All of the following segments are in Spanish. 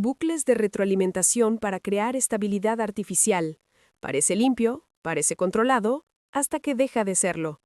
bucles de retroalimentación para crear estabilidad artificial. Parece limpio, parece controlado, hasta que deja de serlo.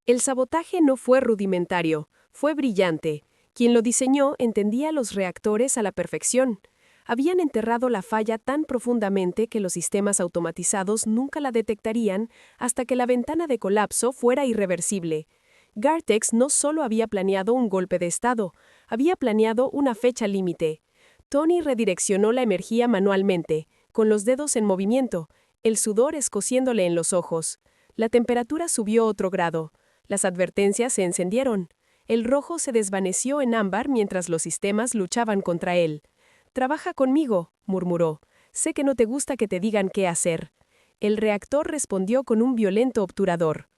El sabotaje no fue rudimentario, fue brillante. Quien lo diseñó entendía los reactores a la perfección. Habían enterrado la falla tan profundamente que los sistemas automatizados nunca la detectarían hasta que la ventana de colapso fuera irreversible. Gartex no solo había planeado un golpe de estado, había planeado una fecha límite. Tony redireccionó la energía manualmente, con los dedos en movimiento, el sudor escociéndole en los ojos. La temperatura subió otro grado. Las advertencias se encendieron. El rojo se desvaneció en ámbar mientras los sistemas luchaban contra él. «Trabaja conmigo», murmuró. «Sé que no te gusta que te digan qué hacer». El reactor respondió con un violento obturador.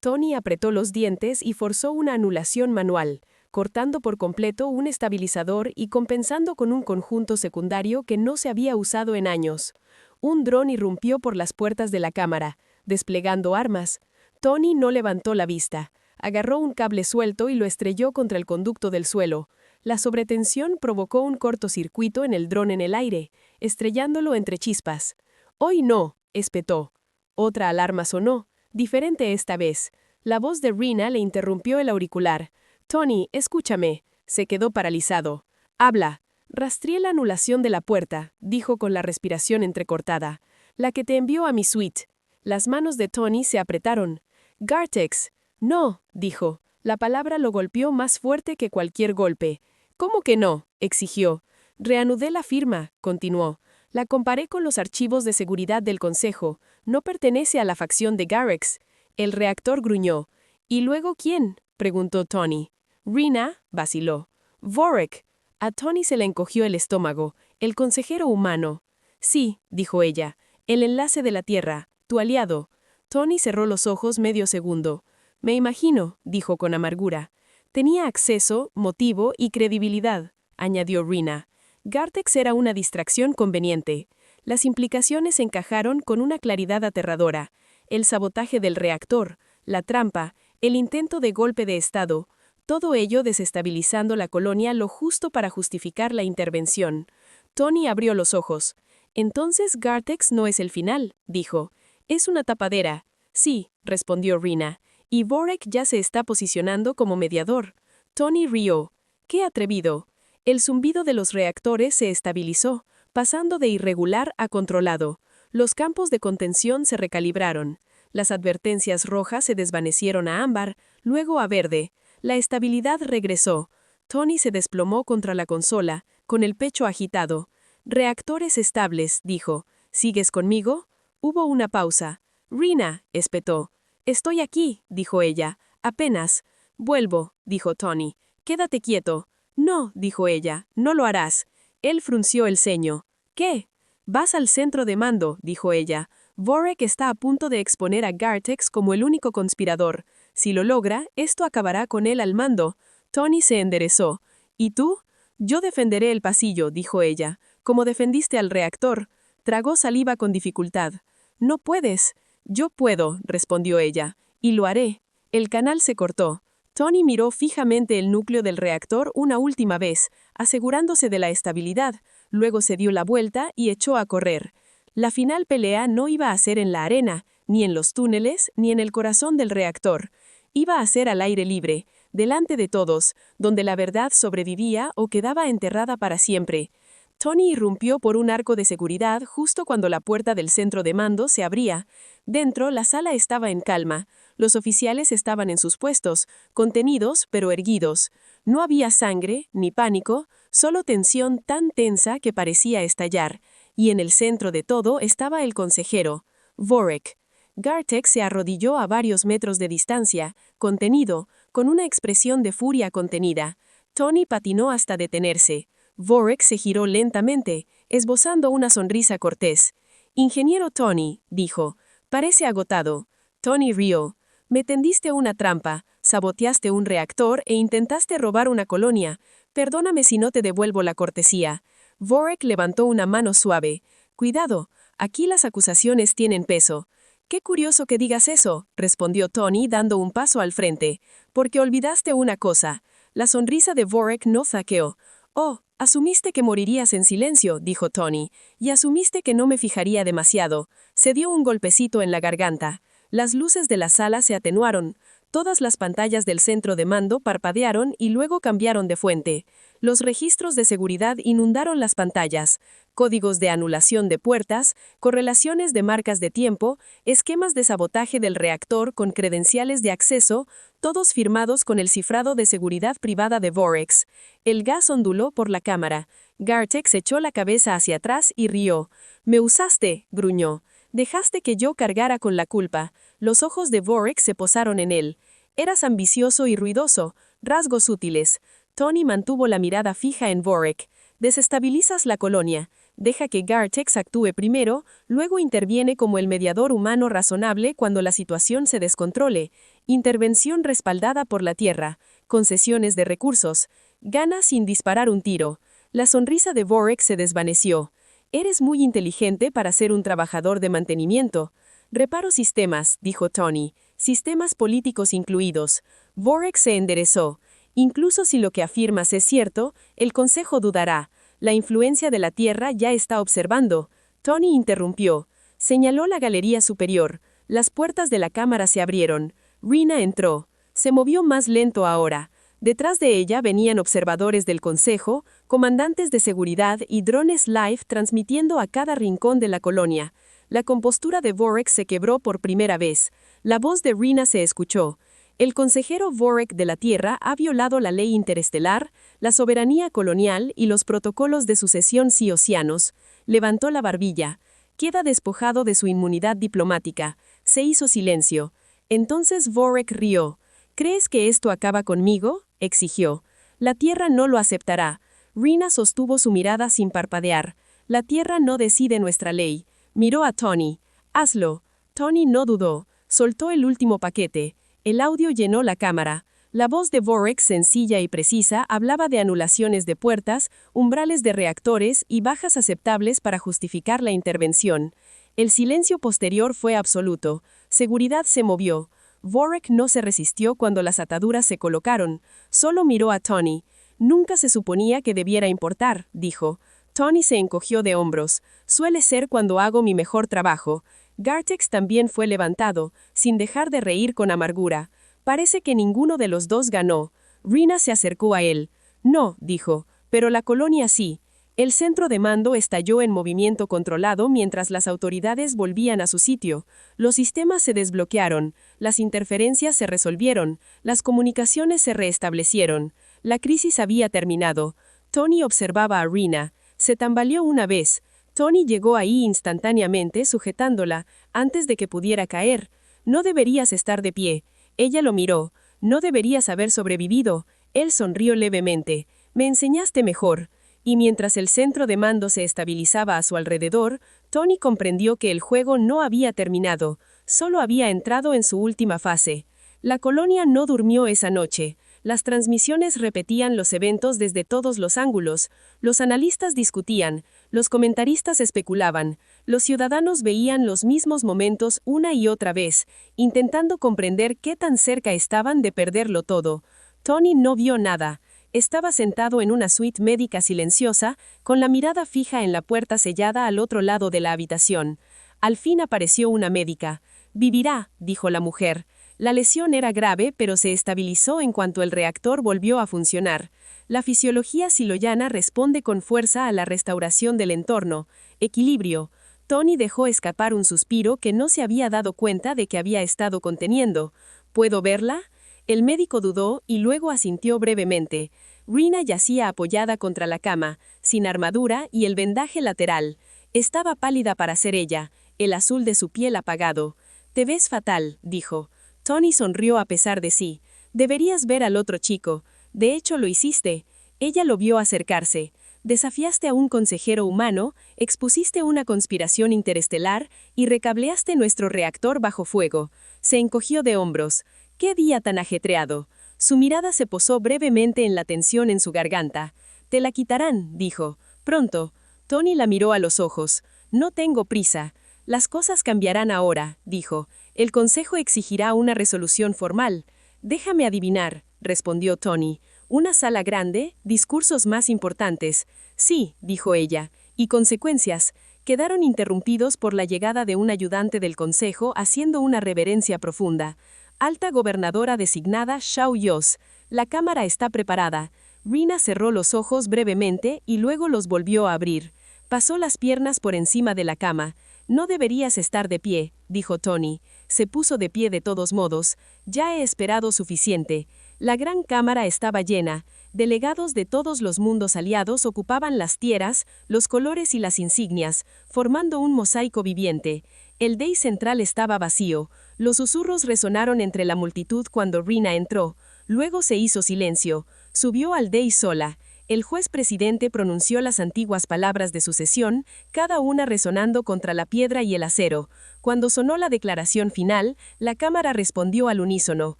Tony apretó los dientes y forzó una anulación manual, cortando por completo un estabilizador y compensando con un conjunto secundario que no se había usado en años. Un dron irrumpió por las puertas de la cámara, desplegando armas. Tony no levantó la vista. Agarró un cable suelto y lo estrelló contra el conducto del suelo. La sobretensión provocó un cortocircuito en el dron en el aire, estrellándolo entre chispas. «Hoy no», espetó. Otra alarma sonó, diferente esta vez. La voz de Rena le interrumpió el auricular. «Tony, escúchame». Se quedó paralizado. «Habla». «Rastreé la anulación de la puerta», dijo con la respiración entrecortada. «La que te envió a mi suite». Las manos de Tony se apretaron. «Gartex». «No», dijo. La palabra lo golpeó más fuerte que cualquier golpe. «¿Cómo que no?», exigió. «Reanudé la firma», continuó. «La comparé con los archivos de seguridad del Consejo. No pertenece a la facción de Garrex». El reactor gruñó. «¿Y luego quién?», preguntó Tony. «Rena», vaciló. «Vorek». A Tony se le encogió el estómago. «El consejero humano». «Sí», dijo ella. «El enlace de la Tierra. Tu aliado». Tony cerró los ojos medio segundo. «Me imagino», dijo con amargura. «Tenía acceso, motivo y credibilidad», añadió Rena. Gartex era una distracción conveniente. Las implicaciones encajaron con una claridad aterradora. El sabotaje del reactor, la trampa, el intento de golpe de Estado, todo ello desestabilizando la colonia lo justo para justificar la intervención. Tony abrió los ojos. «Entonces Gartex no es el final», dijo. «Es una tapadera». «Sí», respondió Rena. «Y Vorek ya se está posicionando como mediador». Tony rió. «¡Qué atrevido!». El zumbido de los reactores se estabilizó, pasando de irregular a controlado. Los campos de contención se recalibraron. Las advertencias rojas se desvanecieron a ámbar, luego a verde. La estabilidad regresó. Tony se desplomó contra la consola, con el pecho agitado. «Reactores estables», dijo. «¿Sigues conmigo?». Hubo una pausa. «Rena», espetó. «Estoy aquí», dijo ella. «Apenas». «Vuelvo», dijo Tony. «Quédate quieto». «No», dijo ella, «no lo harás». Él frunció el ceño. «¿Qué?». «Vas al centro de mando», dijo ella. «Vorek está a punto de exponer a Gartex como el único conspirador. Si lo logra, esto acabará con él al mando». Tony se enderezó. «¿Y tú?». «Yo defenderé el pasillo», dijo ella, «como defendiste al reactor». Tragó saliva con dificultad. «No puedes». «Yo puedo», respondió ella. «Y lo haré». El canal se cortó. Tony miró fijamente el núcleo del reactor una última vez, asegurándose de la estabilidad. Luego se dio la vuelta y echó a correr. La final pelea no iba a ser en la arena, ni en los túneles, ni en el corazón del reactor. Iba a ser al aire libre, delante de todos, donde la verdad sobrevivía o quedaba enterrada para siempre. Tony irrumpió por un arco de seguridad justo cuando la puerta del centro de mando se abría. Dentro, la sala estaba en calma. Los oficiales estaban en sus puestos, contenidos pero erguidos. No había sangre, ni pánico, solo tensión tan tensa que parecía estallar. Y en el centro de todo estaba el consejero, Vorek. Gartex se arrodilló a varios metros de distancia, contenido, con una expresión de furia contenida. Tony patinó hasta detenerse. Vorek se giró lentamente, esbozando una sonrisa cortés. «Ingeniero Tony», dijo, «parece agotado». Tony rió. «Me tendiste una trampa, saboteaste un reactor e intentaste robar una colonia. Perdóname si no te devuelvo la cortesía». Vorek levantó una mano suave. «Cuidado, aquí las acusaciones tienen peso». «Qué curioso que digas eso», respondió Tony dando un paso al frente, «porque olvidaste una cosa». La sonrisa de Vorek no zaqueó. Oh, asumiste que morirías en silencio, dijo Tony, y asumiste que no me fijaría demasiado. Se dio un golpecito en la garganta. Las luces de la sala se atenuaron. Todas las pantallas del centro de mando parpadearon y luego cambiaron de fuente. Los registros de seguridad inundaron las pantallas. Códigos de anulación de puertas, correlaciones de marcas de tiempo, esquemas de sabotaje del reactor con credenciales de acceso, todos firmados con el cifrado de seguridad privada de Vorex. El gas onduló por la cámara. Gartex echó la cabeza hacia atrás y rió. «Me usaste», gruñó. «Dejaste que yo cargara con la culpa». Los ojos de Vorex se posaron en él. Eras ambicioso y ruidoso, rasgos útiles. Tony mantuvo la mirada fija en Vorex. «Desestabilizas la colonia. Deja que Gartex actúe primero, luego interviene como el mediador humano razonable cuando la situación se descontrole. Intervención respaldada por la Tierra. Concesiones de recursos. Gana sin disparar un tiro». La sonrisa de Vorex se desvaneció. «Eres muy inteligente para ser un trabajador de mantenimiento». «Reparo sistemas», dijo Tony. «Sistemas políticos incluidos». Vorex se enderezó. «Incluso si lo que afirmas es cierto, el Consejo dudará. La influencia de la Tierra ya está observando». Tony interrumpió. Señaló la galería superior. Las puertas de la cámara se abrieron. Rina entró. Se movió más lento ahora. Detrás de ella venían observadores del Consejo, comandantes de seguridad y drones live transmitiendo a cada rincón de la colonia. La compostura de Vorex se quebró por primera vez. La voz de Rina se escuchó. «El consejero Vorex de la Tierra ha violado la ley interestelar, la soberanía colonial y los protocolos de sucesión psi-océanos». Levantó la barbilla. «Queda despojado de su inmunidad diplomática». Se hizo silencio. Entonces Vorex rió. «¿Crees que esto acaba conmigo?», exigió. «La Tierra no lo aceptará». Rina sostuvo su mirada sin parpadear. «La Tierra no decide nuestra ley». Miró a Tony. «Hazlo». Tony no dudó. Soltó el último paquete. El audio llenó la cámara. La voz de Vorex, sencilla y precisa, hablaba de anulaciones de puertas, umbrales de reactores y bajas aceptables para justificar la intervención. El silencio posterior fue absoluto. Seguridad se movió. Vorex no se resistió cuando las ataduras se colocaron. Solo miró a Tony. «Nunca se suponía que debiera importar», dijo. Tony se encogió de hombros. «Suele ser cuando hago mi mejor trabajo». Gartex también fue levantado, sin dejar de reír con amargura. «Parece que ninguno de los dos ganó». Rina se acercó a él. «No», dijo, «pero la colonia sí». El centro de mando estalló en movimiento controlado mientras las autoridades volvían a su sitio. Los sistemas se desbloquearon, las interferencias se resolvieron, las comunicaciones se restablecieron. La crisis había terminado. Tony observaba a Rina. Se tambaleó una vez. Tony llegó ahí instantáneamente sujetándola, antes de que pudiera caer. «No deberías estar de pie». Ella lo miró. «No deberías haber sobrevivido». Él sonrió levemente. «Me enseñaste mejor». Y mientras el centro de mando se estabilizaba a su alrededor, Tony comprendió que el juego no había terminado, solo había entrado en su última fase. La colonia no durmió esa noche. Las transmisiones repetían los eventos desde todos los ángulos. Los analistas discutían, los comentaristas especulaban, los ciudadanos veían los mismos momentos una y otra vez, intentando comprender qué tan cerca estaban de perderlo todo. Tony no vio nada. Estaba sentado en una suite médica silenciosa, con la mirada fija en la puerta sellada al otro lado de la habitación. Al fin apareció una médica. «Vivirá», dijo la mujer. La lesión era grave, pero se estabilizó en cuanto el reactor volvió a funcionar. La fisiología siloyana responde con fuerza a la restauración del entorno. Equilibrio. Tony dejó escapar un suspiro que no se había dado cuenta de que había estado conteniendo. «¿Puedo verla?». El médico dudó y luego asintió brevemente. Rina yacía apoyada contra la cama, sin armadura y el vendaje lateral. Estaba pálida para ser ella, el azul de su piel apagado. «Te ves fatal», dijo. Tony sonrió a pesar de sí. «Deberías ver al otro chico. De hecho, lo hiciste». Ella lo vio acercarse. «Desafiaste a un consejero humano, expusiste una conspiración interestelar y recableaste nuestro reactor bajo fuego». Se encogió de hombros. «¿Qué día tan ajetreado?». Su mirada se posó brevemente en la tensión en su garganta. «Te la quitarán», dijo. «Pronto». Tony la miró a los ojos. «No tengo prisa». «Las cosas cambiarán ahora», dijo. «El Consejo exigirá una resolución formal». «Déjame adivinar», respondió Tony. Una sala grande, discursos más importantes. Sí, dijo ella, y consecuencias. Quedaron interrumpidos por la llegada de un ayudante del consejo haciendo una reverencia profunda. Alta gobernadora designada Xiao Yos. La cámara está preparada. Rina cerró los ojos brevemente y luego los volvió a abrir. Pasó las piernas por encima de la cama. No deberías estar de pie, dijo Tony. Se puso de pie de todos modos. Ya he esperado suficiente. La gran cámara estaba llena. Delegados de todos los mundos aliados ocupaban las tierras, los colores y las insignias, formando un mosaico viviente. El dais central estaba vacío. Los susurros resonaron entre la multitud cuando Rina entró. Luego se hizo silencio. Subió al dais sola. El juez presidente pronunció las antiguas palabras de sucesión, cada una resonando contra la piedra y el acero. Cuando sonó la declaración final, la cámara respondió al unísono.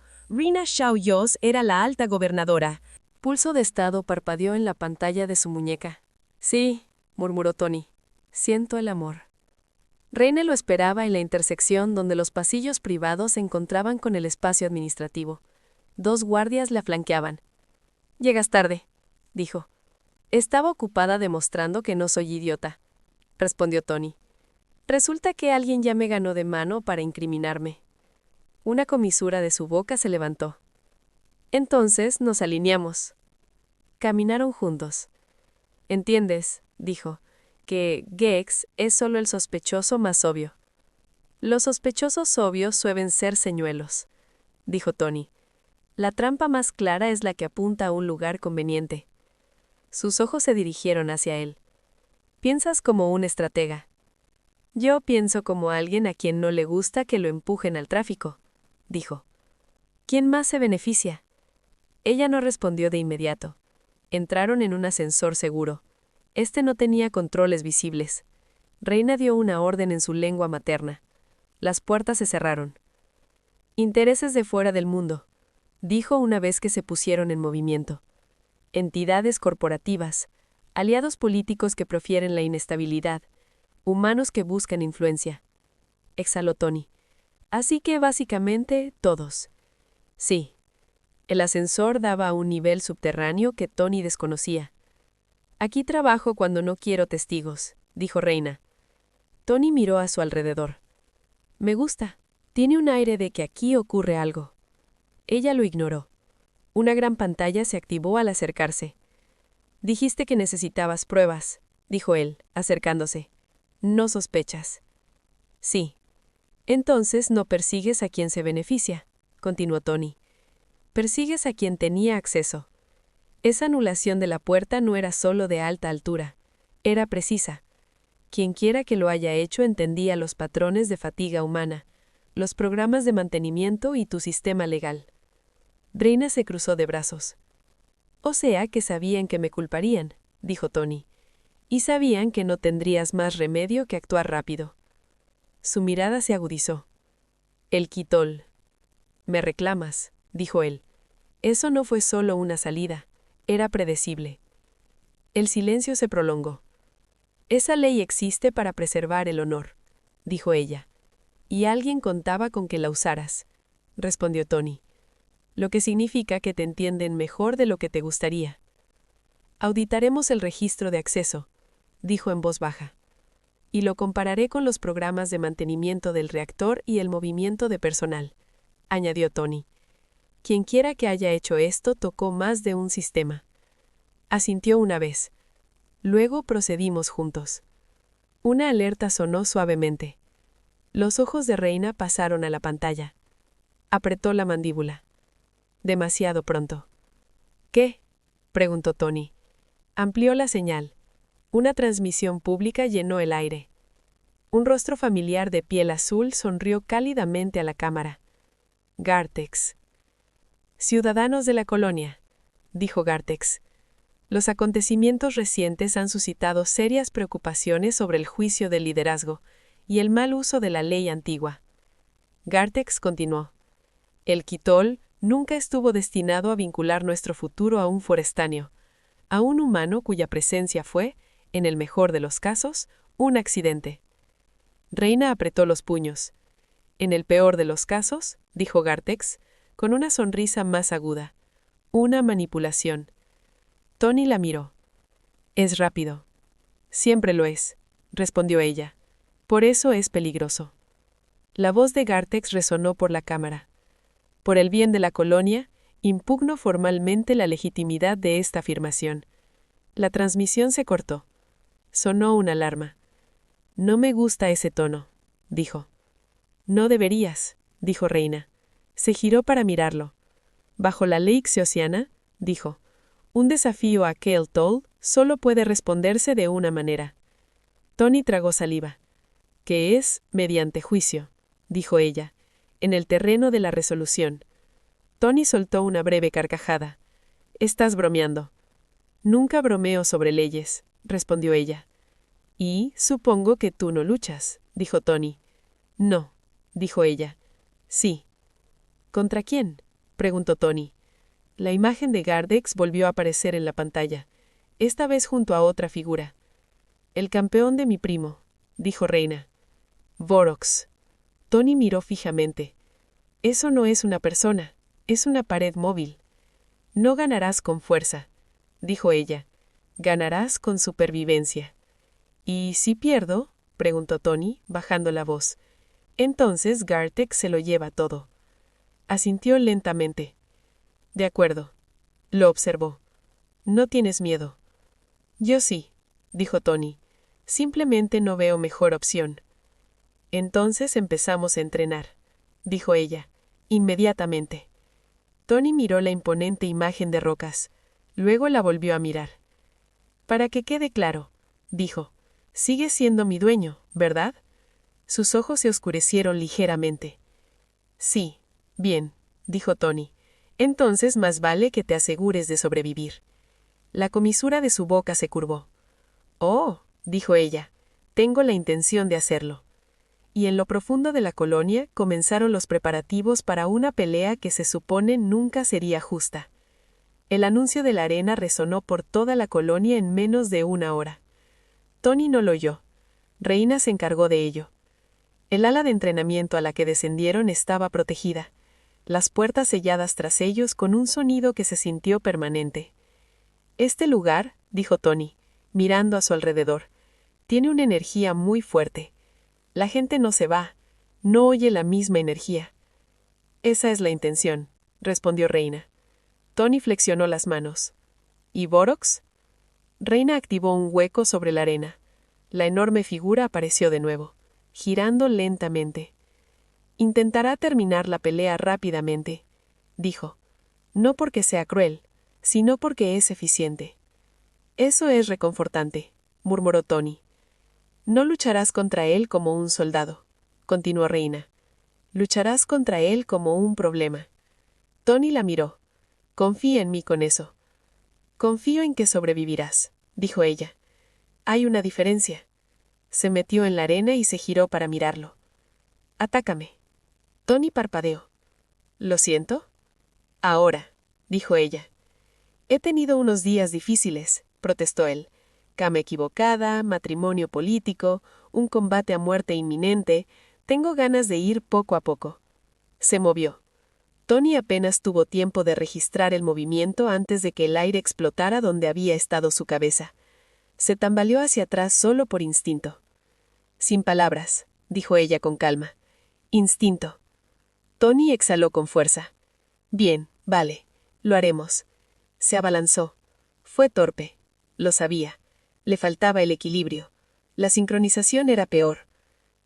Rina Xiao Yos era la alta gobernadora. Pulso de estado parpadeó en la pantalla de su muñeca. Sí, murmuró Tony. Siento el amor. Reina lo esperaba en la intersección donde los pasillos privados se encontraban con el espacio administrativo. 2 guardias la flanqueaban. Llegas tarde, dijo. Estaba ocupada demostrando que no soy idiota, respondió Tony. Resulta que alguien ya me ganó de mano para incriminarme. Una comisura de su boca se levantó. Entonces nos alineamos. Caminaron juntos. Entiendes, dijo, que Gex es solo el sospechoso más obvio. Los sospechosos obvios suelen ser señuelos, dijo Tony. La trampa más clara es la que apunta a un lugar conveniente. Sus ojos se dirigieron hacia él. Piensas como un estratega. Yo pienso como alguien a quien no le gusta que lo empujen al tráfico, dijo. ¿Quién más se beneficia? Ella no respondió de inmediato. Entraron en un ascensor seguro. Este no tenía controles visibles. Reina dio una orden en su lengua materna. Las puertas se cerraron. Intereses de fuera del mundo, dijo una vez que se pusieron en movimiento. Entidades corporativas, aliados políticos que prefieren la inestabilidad, humanos que buscan influencia. Exhaló Tony. Así que básicamente todos. Sí. El ascensor daba a un nivel subterráneo que Tony desconocía. Aquí trabajo cuando no quiero testigos, dijo Reina. Tony miró a su alrededor. Me gusta. Tiene un aire de que aquí ocurre algo. Ella lo ignoró. Una gran pantalla se activó al acercarse. Dijiste que necesitabas pruebas, dijo él, acercándose. No sospechas. Sí. Entonces no persigues a quien se beneficia, continuó Tony. Persigues a quien tenía acceso. Esa anulación de la puerta no era solo de alta altura, era precisa. Quienquiera que lo haya hecho entendía los patrones de fatiga humana, los programas de mantenimiento y tu sistema legal. Reina se cruzó de brazos. O sea que sabían que me culparían, dijo Tony, y sabían que no tendrías más remedio que actuar rápido. Su mirada se agudizó. El quitol. Me reclamas, dijo él. Eso no fue solo una salida, era predecible. El silencio se prolongó. Esa ley existe para preservar el honor, dijo ella. Y alguien contaba con que la usaras, respondió Tony. Lo que significa que te entienden mejor de lo que te gustaría. Auditaremos el registro de acceso, dijo en voz baja. Y lo compararé con los programas de mantenimiento del reactor y el movimiento de personal, añadió Tony. Quienquiera que haya hecho esto tocó más de un sistema. Asintió una vez. Luego procedimos juntos. Una alerta sonó suavemente. Los ojos de Reina pasaron a la pantalla. Apretó la mandíbula. Demasiado pronto. ¿Qué? Preguntó Tony. Amplió la señal. Una transmisión pública llenó el aire. Un rostro familiar de piel azul sonrió cálidamente a la cámara. Gartex. Ciudadanos de la colonia, dijo Gartex. Los acontecimientos recientes han suscitado serias preocupaciones sobre el juicio del liderazgo y el mal uso de la ley antigua. Gartex continuó. El quitol nunca estuvo destinado a vincular nuestro futuro a un forestáneo, a un humano cuya presencia fue, en el mejor de los casos, un accidente. Reina apretó los puños. En el peor de los casos, dijo Gartex, con una sonrisa más aguda, Una manipulación. Tony la miró. Es rápido. Siempre lo es, respondió ella. Por eso es peligroso. La voz de Gartex resonó por la cámara. Por el bien de la colonia, impugno formalmente la legitimidad de esta afirmación. La transmisión se cortó. Sonó una alarma. No me gusta ese tono, dijo. No deberías, dijo Reina. Se giró para mirarlo. Bajo la ley xiosiana, dijo, un desafío a Kael Toll solo puede responderse de una manera. Tony tragó saliva. Que es mediante juicio, dijo ella, en el terreno de la resolución. Tony soltó una breve carcajada. Estás bromeando. Nunca bromeo sobre leyes, respondió ella. Y supongo que tú no luchas, dijo Tony. No, dijo ella. Sí. ¿Contra quién? Preguntó Tony. La imagen de Gardex volvió a aparecer en la pantalla, esta vez junto a otra figura. El campeón de mi primo, dijo Reina. Vorox. Tony miró fijamente. Eso no es una persona, es una pared móvil. No ganarás con fuerza, dijo ella. Ganarás con supervivencia. ¿Y si pierdo? Preguntó Tony, bajando la voz. Entonces Gartex se lo lleva todo. Asintió lentamente. De acuerdo. Lo observó. No tienes miedo. Yo sí, dijo Tony. Simplemente no veo mejor opción. Entonces empezamos a entrenar, dijo ella, inmediatamente. Tony miró la imponente imagen de rocas. Luego la volvió a mirar. Para que quede claro, dijo, sigues siendo mi dueño, ¿verdad? Sus ojos se oscurecieron ligeramente. Sí, bien, dijo Tony. Entonces más vale que te asegures de sobrevivir. La comisura de su boca se curvó. Oh, dijo ella, tengo la intención de hacerlo. Y en lo profundo de la colonia comenzaron los preparativos para una pelea que se supone nunca sería justa. El anuncio de la arena resonó por toda la colonia en menos de una hora. Tony no lo oyó. Reina se encargó de ello. El ala de entrenamiento a la que descendieron estaba protegida, las puertas selladas tras ellos con un sonido que se sintió permanente. Este lugar, dijo Tony, mirando a su alrededor, tiene una energía muy fuerte. La gente no se va, no oye la misma energía. Esa es la intención, respondió Reina. Tony flexionó las manos. ¿Y Vorox? Reina activó un hueco sobre la arena. La enorme figura apareció de nuevo, girando lentamente. Intentará terminar la pelea rápidamente, dijo. No porque sea cruel, sino porque es eficiente. Eso es reconfortante, murmuró Tony. No lucharás contra él como un soldado, continuó Reina. Lucharás contra él como un problema. Tony la miró. Confía en mí con eso. Confío en que sobrevivirás, dijo ella. Hay una diferencia. Se metió en la arena y se giró para mirarlo. Atácame. Tony parpadeó. ¿Lo siento? Ahora, dijo ella. He tenido unos días difíciles, protestó él. Cama equivocada, matrimonio político, un combate a muerte inminente. Tengo ganas de ir poco a poco. Se movió. Tony apenas tuvo tiempo de registrar el movimiento antes de que el aire explotara donde había estado su cabeza. Se tambaleó hacia atrás solo por instinto. Sin palabras, dijo ella con calma. Instinto. Tony exhaló con fuerza. Bien, vale, lo haremos. Se abalanzó. Fue torpe. Lo sabía. Le faltaba el equilibrio. La sincronización era peor.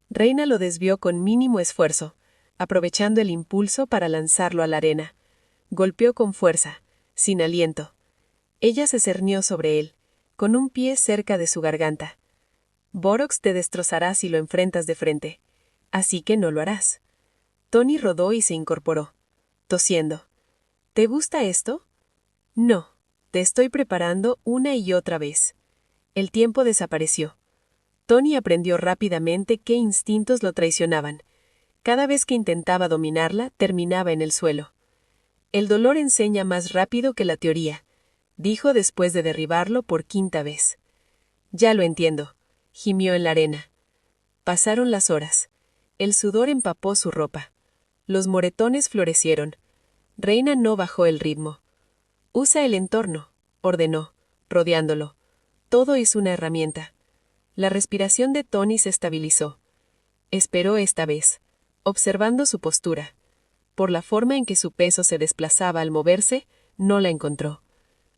Reina lo desvió con mínimo esfuerzo, aprovechando el impulso para lanzarlo a la arena. Golpeó con fuerza, sin aliento. Ella se cernió sobre él, con un pie cerca de su garganta. Vorox te destrozará si lo enfrentas de frente. Así que no lo harás. Tony rodó y se incorporó, tosiendo. ¿Te gusta esto? No, te estoy preparando una y otra vez. El tiempo desapareció. Tony aprendió rápidamente qué instintos lo traicionaban. Cada vez que intentaba dominarla, terminaba en el suelo. El dolor enseña más rápido que la teoría, dijo después de derribarlo por quinta vez. Ya lo entiendo, gimió en la arena. Pasaron las horas. El sudor empapó su ropa. Los moretones florecieron. Reina no bajó el ritmo. Usa el entorno, ordenó, rodeándolo. Todo es una herramienta. La respiración de Tony se estabilizó. Esperó esta vez, observando su postura. Por la forma en que su peso se desplazaba al moverse, no la encontró.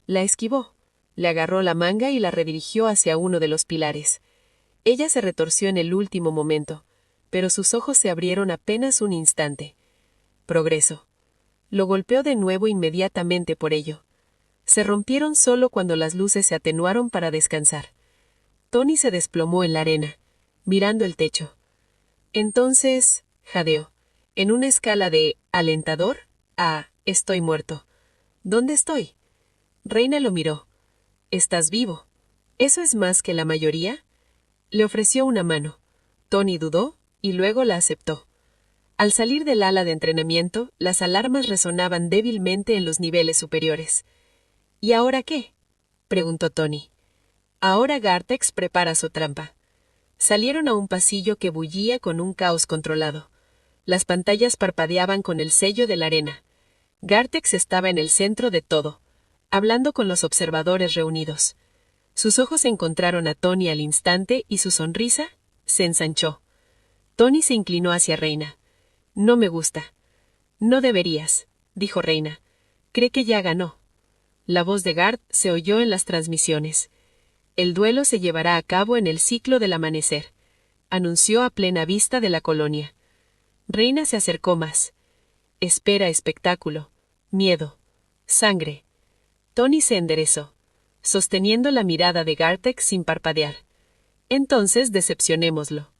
La esquivó, le agarró la manga y la redirigió hacia uno de los pilares. Ella se retorció en el último momento, pero sus ojos se abrieron apenas un instante. Progreso. Lo golpeó de nuevo inmediatamente por ello. Se rompieron solo cuando las luces se atenuaron para descansar. Tony se desplomó en la arena, mirando el techo. Entonces, jadeó, en una escala de alentador a estoy muerto. ¿Dónde estoy? Reina lo miró. Estás vivo. ¿Eso es más que la mayoría? Le ofreció una mano. Tony dudó y luego la aceptó. Al salir del ala de entrenamiento, las alarmas resonaban débilmente en los niveles superiores. ¿Y ahora qué? Preguntó Tony. Ahora Gartex prepara su trampa. Salieron a un pasillo que bullía con un caos controlado. Las pantallas parpadeaban con el sello de la arena. Gartex estaba en el centro de todo, hablando con los observadores reunidos. Sus ojos encontraron a Tony al instante y su sonrisa se ensanchó. Tony se inclinó hacia Reina. No me gusta. No deberías, dijo Reina. Cree que ya ganó. La voz de Gart se oyó en las transmisiones. El duelo se llevará a cabo en el ciclo del amanecer, anunció a plena vista de la colonia. Reina se acercó más. Espera espectáculo, miedo, sangre. Tony se enderezó, sosteniendo la mirada de Gartex sin parpadear. Entonces decepcionémoslo.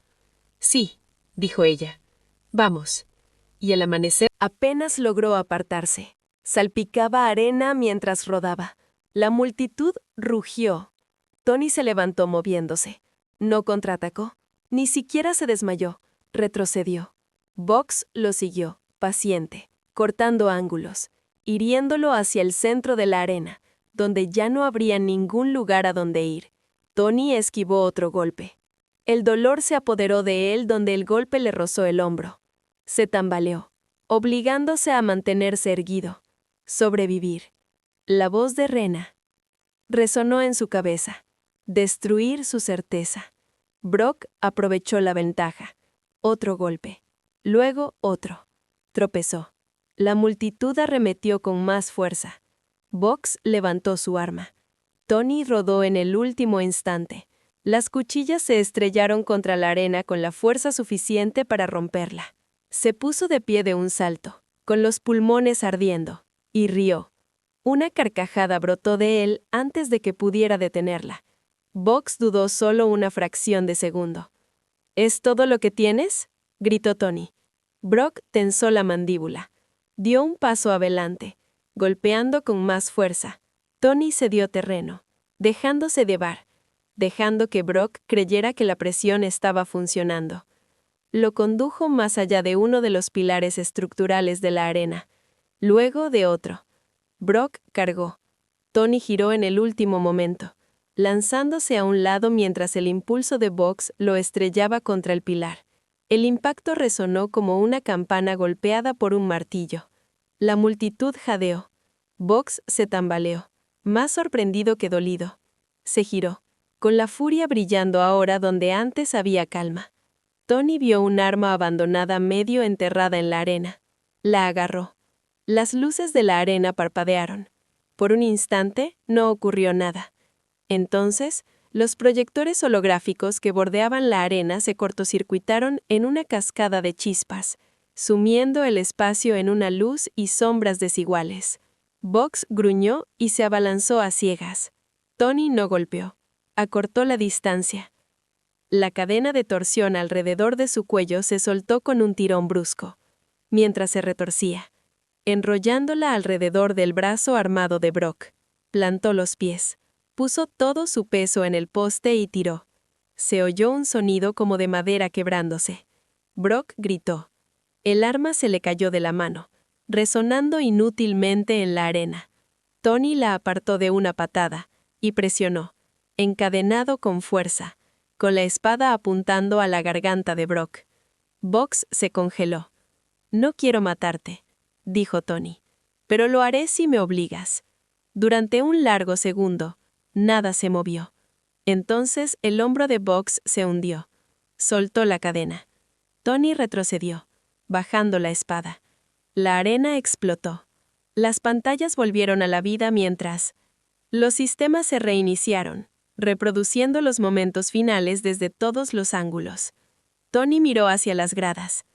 Sí, dijo ella. Vamos. Y el amanecer apenas logró apartarse. Salpicaba arena mientras rodaba. La multitud rugió. Tony se levantó moviéndose. No contraatacó. Ni siquiera se desmayó. Retrocedió. Box lo siguió, paciente, cortando ángulos, hiriéndolo hacia el centro de la arena, donde ya no habría ningún lugar a donde ir. Tony esquivó otro golpe. El dolor se apoderó de él donde el golpe le rozó el hombro. Se tambaleó, obligándose a mantenerse erguido. Sobrevivir. La voz de Rena resonó en su cabeza. Destruir su certeza. Brock aprovechó la ventaja. Otro golpe. Luego otro. Tropezó. La multitud arremetió con más fuerza. Box levantó su arma. Tony rodó en el último instante. Las cuchillas se estrellaron contra la arena con la fuerza suficiente para romperla. Se puso de pie de un salto, con los pulmones ardiendo, y rió. Una carcajada brotó de él antes de que pudiera detenerla. Box dudó solo una fracción de segundo. ¿Es todo lo que tienes?, gritó Tony. Brock tensó la mandíbula. Dio un paso adelante, golpeando con más fuerza. Tony cedió terreno, dejándose llevar, dejando que Brock creyera que la presión estaba funcionando. Lo condujo más allá de uno de los pilares estructurales de la arena, luego de otro. Brock cargó. Tony giró en el último momento, lanzándose a un lado mientras el impulso de Box lo estrellaba contra el pilar. El impacto resonó como una campana golpeada por un martillo. La multitud jadeó. Box se tambaleó, más sorprendido que dolido. Se giró, con la furia brillando ahora donde antes había calma. Tony vio un arma abandonada medio enterrada en la arena. La agarró. Las luces de la arena parpadearon. Por un instante no ocurrió nada. Entonces, los proyectores holográficos que bordeaban la arena se cortocircuitaron en una cascada de chispas, sumiendo el espacio en una luz y sombras desiguales. Box gruñó y se abalanzó a ciegas. Tony no golpeó. Acortó la distancia. La cadena de torsión alrededor de su cuello se soltó con un tirón brusco, mientras se retorcía, enrollándola alrededor del brazo armado de Brock. Plantó los pies. Puso todo su peso en el poste y tiró. Se oyó un sonido como de madera quebrándose. Brock gritó. El arma se le cayó de la mano, resonando inútilmente en la arena. Tony la apartó de una patada y presionó, encadenado con fuerza, con la espada apuntando a la garganta de Brock. Box se congeló. «No quiero matarte», dijo Tony, «pero lo haré si me obligas». Durante un largo segundo, nada se movió. Entonces el hombro de Box se hundió. Soltó la cadena. Tony retrocedió, bajando la espada. La arena explotó. Las pantallas volvieron a la vida mientras los sistemas se reiniciaron, reproduciendo los momentos finales desde todos los ángulos. Tony miró hacia las gradas.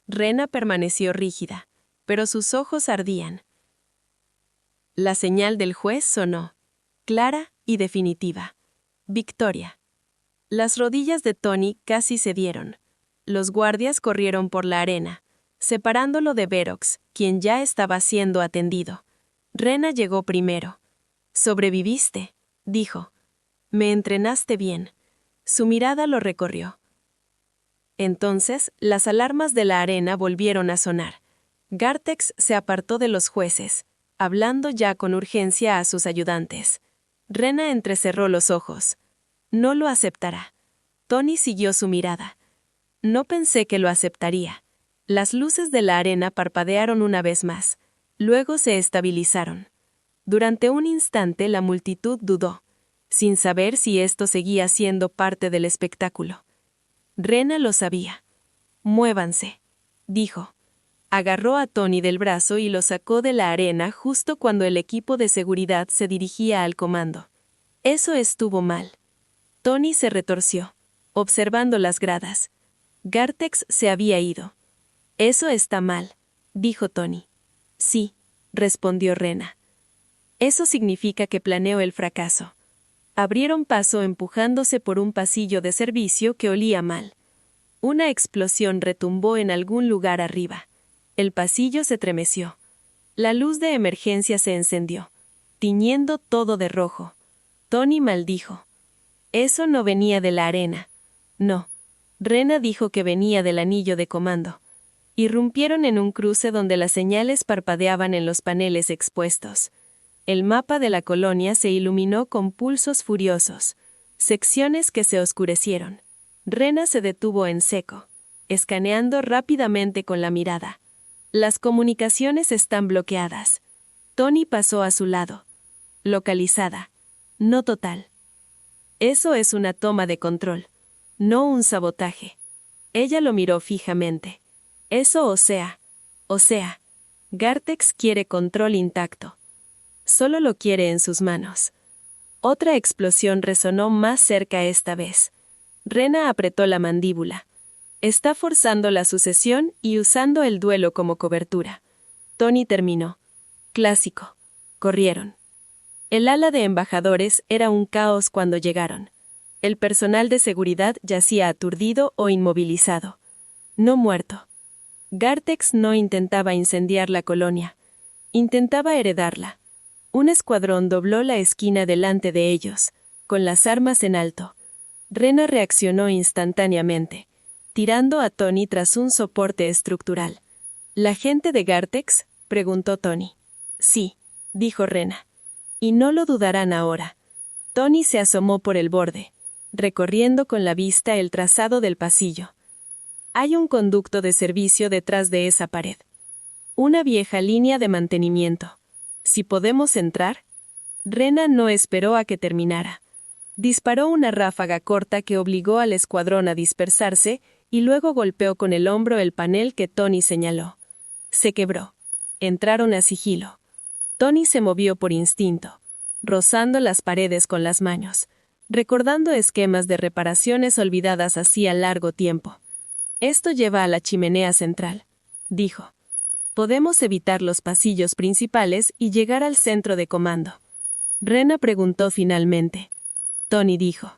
Rena permaneció rígida, pero sus ojos ardían. La señal del juez sonó, clara y definitiva. Victoria. Las rodillas de Tony casi cedieron. Los guardias corrieron por la arena, separándolo de Verox, quien ya estaba siendo atendido. Rena llegó primero. «Sobreviviste», dijo. «Me entrenaste bien». Su mirada lo recorrió. Entonces, las alarmas de la arena volvieron a sonar. Gartex se apartó de los jueces, hablando ya con urgencia a sus ayudantes. Rena entrecerró los ojos. No lo aceptará. Tony siguió su mirada. No pensé que lo aceptaría. Las luces de la arena parpadearon una vez más. Luego se estabilizaron. Durante un instante la multitud dudó, sin saber si esto seguía siendo parte del espectáculo. Rena lo sabía. «Muévanse», dijo. Agarró a Tony del brazo y lo sacó de la arena justo cuando el equipo de seguridad se dirigía al comando. Eso estuvo mal. Tony se retorció, observando las gradas. Gartex se había ido. «Eso está mal», dijo Tony. «Sí», respondió Rena. «Eso significa que planeó el fracaso». Abrieron paso empujándose por un pasillo de servicio que olía mal. Una explosión retumbó en algún lugar arriba. El pasillo se estremeció. La luz de emergencia se encendió, tiñendo todo de rojo. Tony maldijo. Eso no venía de la arena. No. Rena dijo que venía del anillo de comando. Irrumpieron en un cruce donde las señales parpadeaban en los paneles expuestos. El mapa de la colonia se iluminó con pulsos furiosos, secciones que se oscurecieron. Rena se detuvo en seco, escaneando rápidamente con la mirada. Las comunicaciones están bloqueadas. Tony pasó a su lado. Localizada. No total. Eso es una toma de control, no un sabotaje. Ella lo miró fijamente. Eso o sea, Gartex quiere control intacto. Solo lo quiere en sus manos. Otra explosión resonó más cerca esta vez. Rena apretó la mandíbula. Está forzando la sucesión y usando el duelo como cobertura. Tony terminó. Clásico. Corrieron. El ala de embajadores era un caos cuando llegaron. El personal de seguridad yacía aturdido o inmovilizado. No muerto. Gartex no intentaba incendiar la colonia. Intentaba heredarla. Un escuadrón dobló la esquina delante de ellos, con las armas en alto. Rena reaccionó instantáneamente, tirando a Tony tras un soporte estructural. ¿La gente de Gartex?, preguntó Tony. Sí, dijo Rena. Y no lo dudarán ahora. Tony se asomó por el borde, recorriendo con la vista el trazado del pasillo. Hay un conducto de servicio detrás de esa pared. Una vieja línea de mantenimiento. ¿Si podemos entrar? Rena no esperó a que terminara. Disparó una ráfaga corta que obligó al escuadrón a dispersarse y luego golpeó con el hombro el panel que Tony señaló. Se quebró. Entraron a sigilo. Tony se movió por instinto, rozando las paredes con las manos, recordando esquemas de reparaciones olvidadas hacía largo tiempo. Esto lleva a la chimenea central, dijo. Podemos evitar los pasillos principales y llegar al centro de comando. Rena preguntó finalmente. Tony dijo.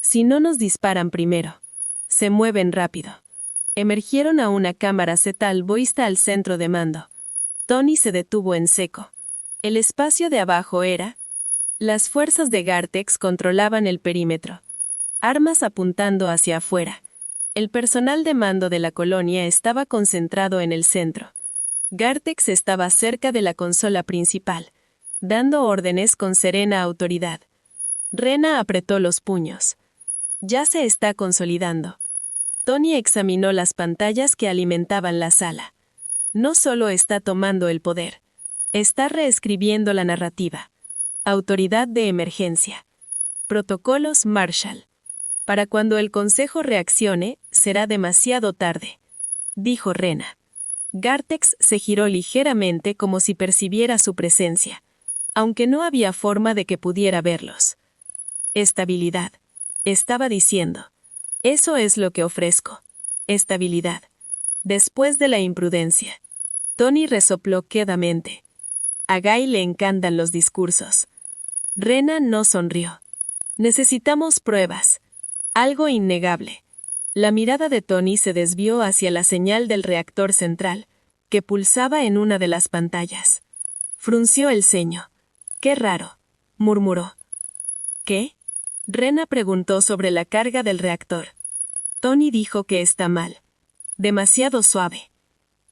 Si no nos disparan primero. Se mueven rápido. Emergieron a una cámara cetal vista al centro de mando. Tony se detuvo en seco. El espacio de abajo era... Las fuerzas de Gartex controlaban el perímetro. Armas apuntando hacia afuera. El personal de mando de la colonia estaba concentrado en el centro. Gartex estaba cerca de la consola principal, dando órdenes con serena autoridad. Rena apretó los puños. Ya se está consolidando. Tony examinó las pantallas que alimentaban la sala. No solo está tomando el poder, está reescribiendo la narrativa. Autoridad de emergencia. Protocolos Marshall. Para cuando el Consejo reaccione, será demasiado tarde, dijo Rena. Gartex se giró ligeramente como si percibiera su presencia, aunque no había forma de que pudiera verlos. Estabilidad. Estaba diciendo. Eso es lo que ofrezco. Estabilidad. Después de la imprudencia. Tony resopló quedamente. A Guy le encantan los discursos. Rena no sonrió. Necesitamos pruebas. Algo innegable. La mirada de Tony se desvió hacia la señal del reactor central, que pulsaba en una de las pantallas. Frunció el ceño. «Qué raro», murmuró. «¿Qué?», Rena preguntó sobre la carga del reactor. Tony dijo que está mal. Demasiado suave.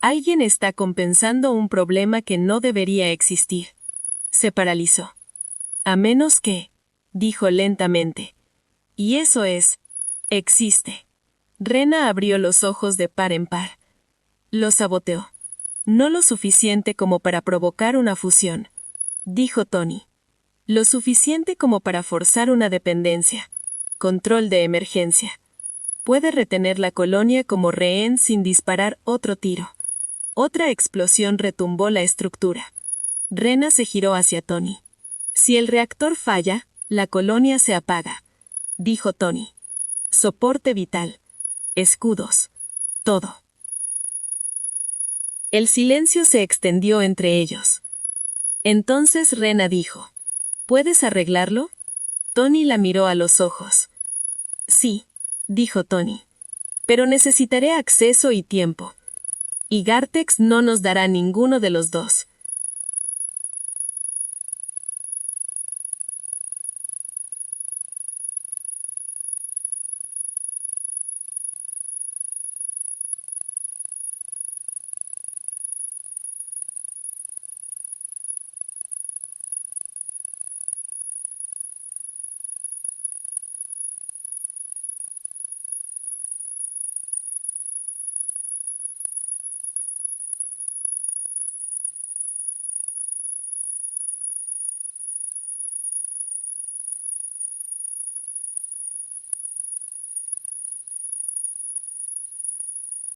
Alguien está compensando un problema que no debería existir. Se paralizó. «A menos que», dijo lentamente. «Y eso es, existe». Rena abrió los ojos de par en par. Lo saboteó. No lo suficiente como para provocar una fusión, dijo Tony. Lo suficiente como para forzar una dependencia. Control de emergencia. Puede retener la colonia como rehén sin disparar otro tiro. Otra explosión retumbó la estructura. Rena se giró hacia Tony. Si el reactor falla, la colonia se apaga, dijo Tony. Soporte vital. Escudos. Todo. El silencio se extendió entre ellos. Entonces Rena dijo, ¿puedes arreglarlo? Tony la miró a los ojos. Sí, dijo Tony. Pero necesitaré acceso y tiempo. Y Gartex no nos dará ninguno de los dos.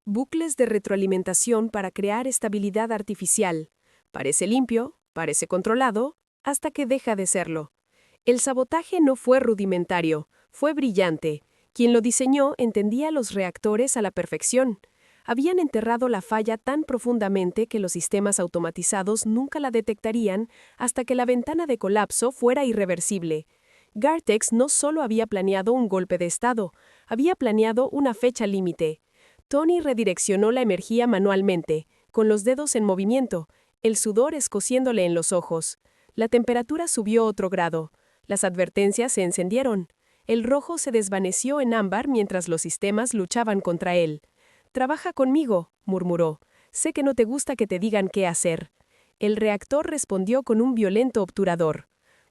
Bucles de retroalimentación para crear estabilidad artificial. Parece limpio, parece controlado, hasta que deja de serlo. El sabotaje no fue rudimentario, fue brillante. Quien lo diseñó entendía los reactores a la perfección. Habían enterrado la falla tan profundamente que los sistemas automatizados nunca la detectarían hasta que la ventana de colapso fuera irreversible. Gartex no solo había planeado un golpe de estado, había planeado una fecha límite. Tony redireccionó la energía manualmente, con los dedos en movimiento, el sudor escociéndole en los ojos. La temperatura subió otro grado. Las advertencias se encendieron. El rojo se desvaneció en ámbar mientras los sistemas luchaban contra él. «Trabaja conmigo», murmuró. «Sé que no te gusta que te digan qué hacer». El reactor respondió con un violento obturador.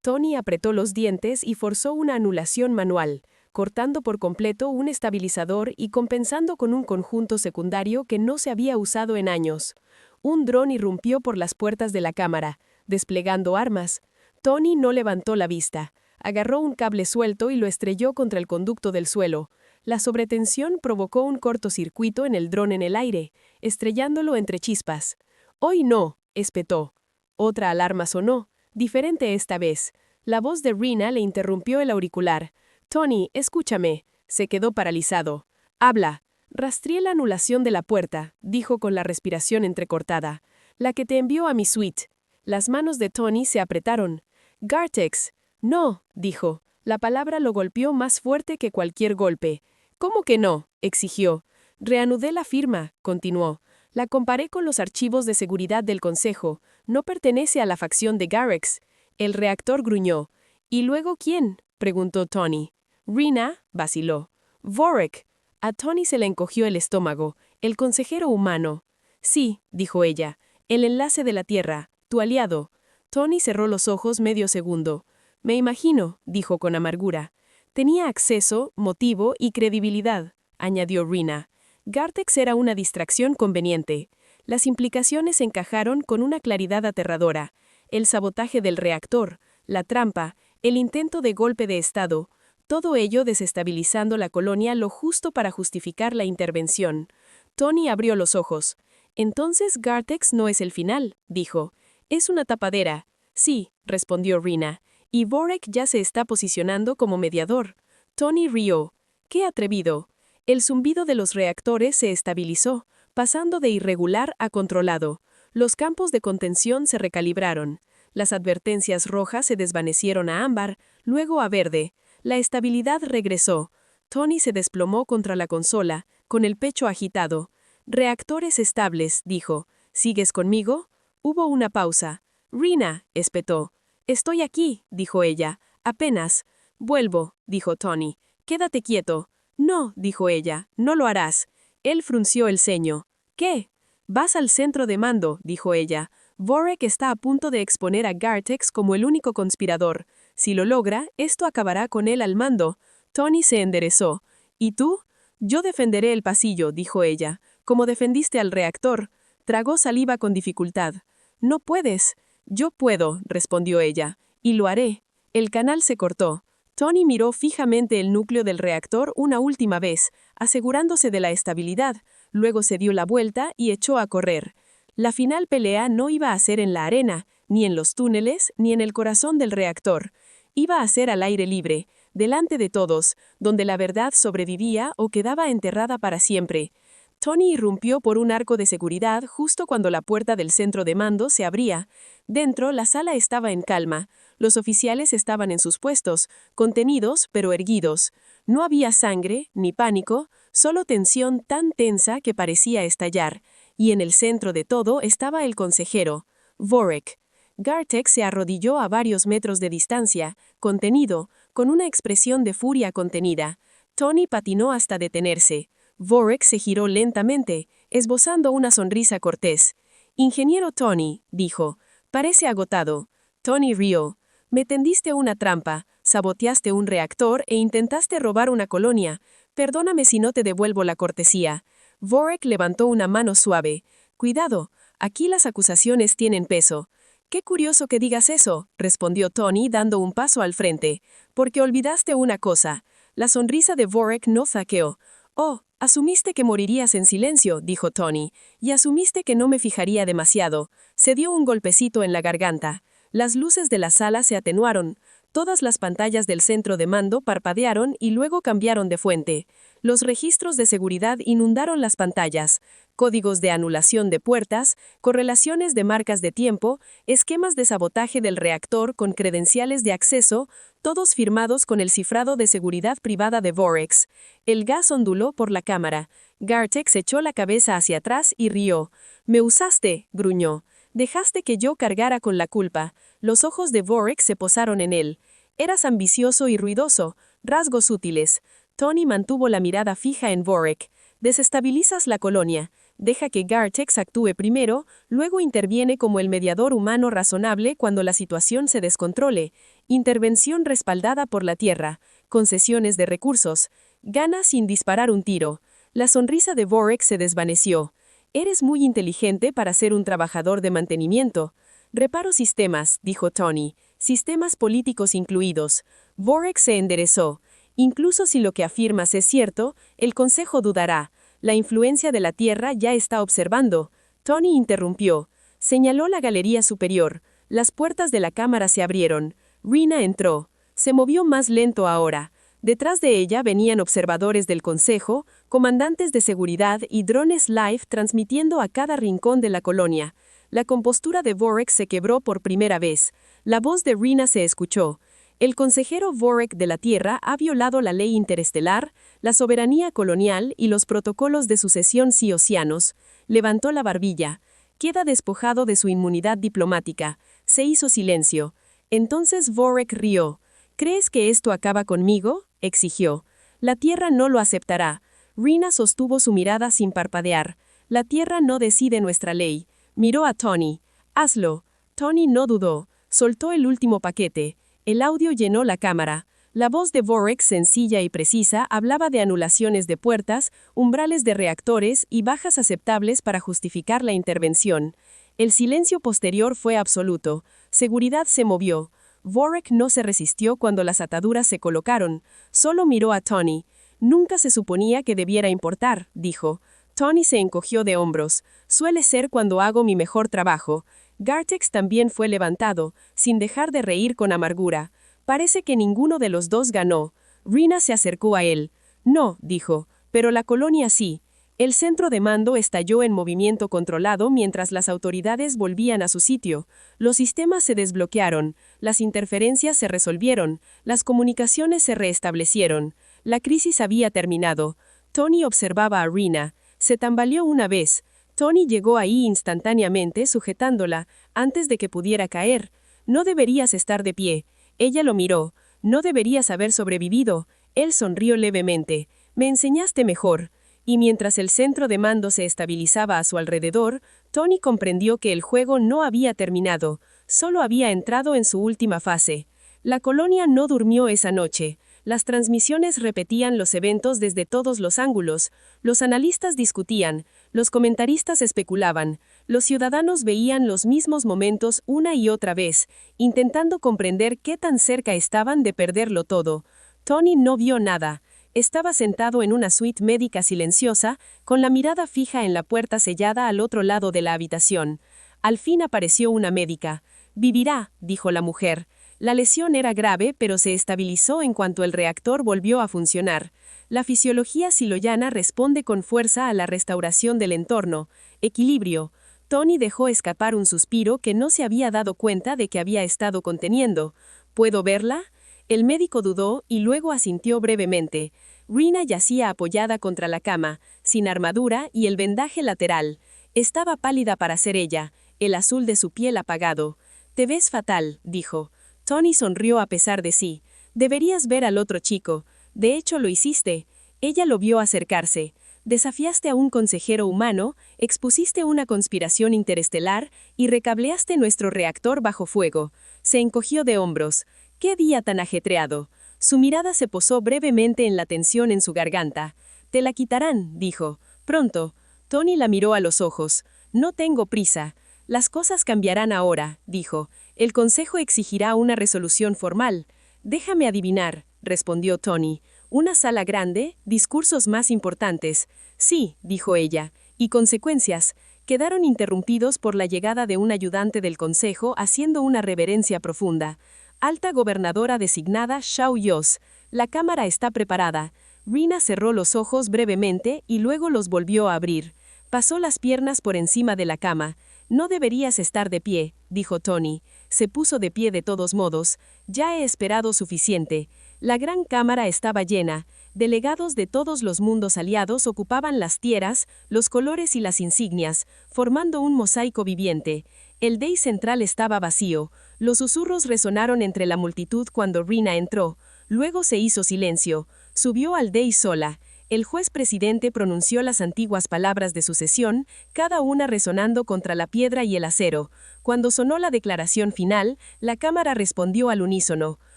Tony apretó los dientes y forzó una anulación manual, cortando por completo un estabilizador y compensando con un conjunto secundario que no se había usado en años. Un dron irrumpió por las puertas de la cámara, desplegando armas. Tony no levantó la vista. Agarró un cable suelto y lo estrelló contra el conducto del suelo. La sobretensión provocó un cortocircuito en el dron en el aire, estrellándolo entre chispas. «Hoy no», espetó. Otra alarma sonó, diferente esta vez. La voz de Rena le interrumpió el auricular. «Tony, escúchame». Se quedó paralizado. «Habla». «Rastreé la anulación de la puerta», dijo con la respiración entrecortada. «La que te envió a mi suite». Las manos de Tony se apretaron. «Gartex». «No», dijo. La palabra lo golpeó más fuerte que cualquier golpe. «¿Cómo que no?», exigió. «Reanudé la firma», continuó. «La comparé con los archivos de seguridad del Consejo. No pertenece a la facción de Garrex». El reactor gruñó. «¿Y luego quién?», preguntó Tony. «Rena», vaciló. «Vorek». A Tony se le encogió el estómago. «El consejero humano». «Sí», dijo ella. «El enlace de la Tierra. Tu aliado». Tony cerró los ojos medio segundo. «Me imagino», dijo con amargura. «Tenía acceso, motivo y credibilidad», añadió Rena. Gartex era una distracción conveniente. Las implicaciones encajaron con una claridad aterradora. El sabotaje del reactor, la trampa, el intento de golpe de Estado, todo ello desestabilizando la colonia lo justo para justificar la intervención. Tony abrió los ojos. Entonces Gartex no es el final, dijo. Es una tapadera. Sí, respondió Rina. Y Vorek ya se está posicionando como mediador. Tony rió. ¡Qué atrevido! El zumbido de los reactores se estabilizó, pasando de irregular a controlado. Los campos de contención se recalibraron. Las advertencias rojas se desvanecieron a ámbar, luego a verde. La estabilidad regresó. Tony se desplomó contra la consola, con el pecho agitado. «Reactores estables», dijo. «¿Sigues conmigo?» Hubo una pausa. «Rina», espetó. «Estoy aquí», dijo ella. «Apenas». «Vuelvo», dijo Tony. «Quédate quieto». «No», dijo ella, «no lo harás». Él frunció el ceño. «¿Qué?» «Vas al centro de mando», dijo ella. «Vorek está a punto de exponer a Gartex como el único conspirador. Si lo logra, esto acabará con él al mando». Tony se enderezó. «¿Y tú?» «Yo defenderé el pasillo», dijo ella. «Como defendiste al reactor». Tragó saliva con dificultad. «No puedes». «Yo puedo», respondió ella. «Y lo haré». El canal se cortó. Tony miró fijamente el núcleo del reactor una última vez, asegurándose de la estabilidad. Luego se dio la vuelta y echó a correr. La final pelea no iba a ser en la arena, ni en los túneles, ni en el corazón del reactor. Iba a ser al aire libre, delante de todos, donde la verdad sobrevivía o quedaba enterrada para siempre. Tony irrumpió por un arco de seguridad justo cuando la puerta del centro de mando se abría. Dentro, la sala estaba en calma. Los oficiales estaban en sus puestos, contenidos pero erguidos. No había sangre, ni pánico, solo tensión tan tensa que parecía estallar. Y en el centro de todo estaba el consejero, Vorek. Gartex se arrodilló a varios metros de distancia, contenido, con una expresión de furia contenida. Tony patinó hasta detenerse. Vorek se giró lentamente, esbozando una sonrisa cortés. «Ingeniero Tony», dijo, «parece agotado». Tony rió. «Me tendiste una trampa, saboteaste un reactor e intentaste robar una colonia. Perdóname si no te devuelvo la cortesía». Vorek levantó una mano suave. «Cuidado, aquí las acusaciones tienen peso». «Qué curioso que digas eso», respondió Tony dando un paso al frente. «Porque olvidaste una cosa». La sonrisa de Vorek no zaqueó. «Oh, asumiste que morirías en silencio», dijo Tony, «y asumiste que no me fijaría demasiado». Se dio un golpecito en la garganta. Las luces de la sala se atenuaron. Todas las pantallas del centro de mando parpadearon y luego cambiaron de fuente. Los registros de seguridad inundaron las pantallas. Códigos de anulación de puertas, correlaciones de marcas de tiempo, esquemas de sabotaje del reactor con credenciales de acceso, todos firmados con el cifrado de seguridad privada de Vorex. El gas onduló por la cámara. Gartex echó la cabeza hacia atrás y rió. «Me usaste», gruñó. «Dejaste que yo cargara con la culpa». Los ojos de Vorex se posaron en él. «Eras ambicioso y ruidoso, rasgos útiles». Tony mantuvo la mirada fija en Vorek. «Desestabilizas la colonia. Deja que Gartex actúe primero, luego interviene como el mediador humano razonable cuando la situación se descontrole. Intervención respaldada por la Tierra. Concesiones de recursos. Gana sin disparar un tiro». La sonrisa de Vorek se desvaneció. «Eres muy inteligente para ser un trabajador de mantenimiento». «Reparo sistemas», dijo Tony. «Sistemas políticos incluidos». Vorek se enderezó. «Incluso si lo que afirmas es cierto, el Consejo dudará. La influencia de la Tierra ya está observando». Tony interrumpió. Señaló la galería superior. Las puertas de la cámara se abrieron. Rina entró. Se movió más lento ahora. Detrás de ella venían observadores del Consejo, comandantes de seguridad y drones live transmitiendo a cada rincón de la colonia. La compostura de Vorek se quebró por primera vez. La voz de Rina se escuchó. «El consejero Vorek de la Tierra ha violado la ley interestelar, la soberanía colonial y los protocolos de sucesión psi-océanos». Levantó la barbilla. «Queda despojado de su inmunidad diplomática». Se hizo silencio. Entonces Vorek rió. «¿Crees que esto acaba conmigo?», exigió. «La Tierra no lo aceptará». Rina sostuvo su mirada sin parpadear. «La Tierra no decide nuestra ley». Miró a Tony. «Hazlo». Tony no dudó. Soltó el último paquete. El audio llenó la cámara. La voz de Vorek, sencilla y precisa, hablaba de anulaciones de puertas, umbrales de reactores y bajas aceptables para justificar la intervención. El silencio posterior fue absoluto. Seguridad se movió. Vorek no se resistió cuando las ataduras se colocaron, solo miró a Tony. Nunca se suponía que debiera importar, dijo. Tony se encogió de hombros. Suele ser cuando hago mi mejor trabajo. Gartex también fue levantado, sin dejar de reír con amargura. Parece que ninguno de los dos ganó. Rina se acercó a él. No, dijo, pero la colonia sí. El centro de mando estalló en movimiento controlado mientras las autoridades volvían a su sitio. Los sistemas se desbloquearon, las interferencias se resolvieron, las comunicaciones se restablecieron. La crisis había terminado. Tony observaba a Rina. Se tambaleó una vez. Tony llegó ahí instantáneamente sujetándola, antes de que pudiera caer. No deberías estar de pie. Ella lo miró. No deberías haber sobrevivido. Él sonrió levemente. Me enseñaste mejor. Y mientras el centro de mando se estabilizaba a su alrededor, Tony comprendió que el juego no había terminado, solo había entrado en su última fase. La colonia no durmió esa noche. Las transmisiones repetían los eventos desde todos los ángulos, los analistas discutían, los comentaristas especulaban, los ciudadanos veían los mismos momentos una y otra vez, intentando comprender qué tan cerca estaban de perderlo todo. Tony no vio nada. Estaba sentado en una suite médica silenciosa, con la mirada fija en la puerta sellada al otro lado de la habitación. Al fin apareció una médica. «Vivirá», dijo la mujer. La lesión era grave, pero se estabilizó en cuanto el reactor volvió a funcionar. La fisiología siloyana responde con fuerza a la restauración del entorno. Equilibrio. Tony dejó escapar un suspiro que no se había dado cuenta de que había estado conteniendo. «¿Puedo verla?» El médico dudó y luego asintió brevemente. Rina yacía apoyada contra la cama, sin armadura y el vendaje lateral. Estaba pálida para ser ella, el azul de su piel apagado. «Te ves fatal», dijo. Tony sonrió a pesar de sí. «Deberías ver al otro chico. De hecho, lo hiciste». Ella lo vio acercarse. «Desafiaste a un consejero humano, expusiste una conspiración interestelar y recableaste nuestro reactor bajo fuego». Se encogió de hombros. «¡Qué día tan ajetreado!». Su mirada se posó brevemente en la tensión en su garganta. «Te la quitarán», dijo. «Pronto». Tony la miró a los ojos. «No tengo prisa». «Las cosas cambiarán ahora», dijo. «El consejo exigirá una resolución formal». «Déjame adivinar», respondió Tony. «Una sala grande, discursos más importantes». «Sí», dijo ella. «Y consecuencias». Quedaron interrumpidos por la llegada de un ayudante del consejo haciendo una reverencia profunda. «Alta gobernadora designada Xiao Yos. La cámara está preparada». Rina cerró los ojos brevemente y luego los volvió a abrir. Pasó las piernas por encima de la cama. «No deberías estar de pie», dijo Tony. Se puso de pie de todos modos. «Ya he esperado suficiente». La gran cámara estaba llena. Delegados de todos los mundos aliados ocupaban las tierras, los colores y las insignias, formando un mosaico viviente. El dais central estaba vacío. Los susurros resonaron entre la multitud cuando Rina entró. Luego se hizo silencio. Subió al dais sola. El juez presidente pronunció las antiguas palabras de sucesión, cada una resonando contra la piedra y el acero. Cuando sonó la declaración final, la cámara respondió al unísono.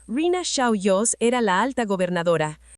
Rina Xiao Yos era la alta gobernadora.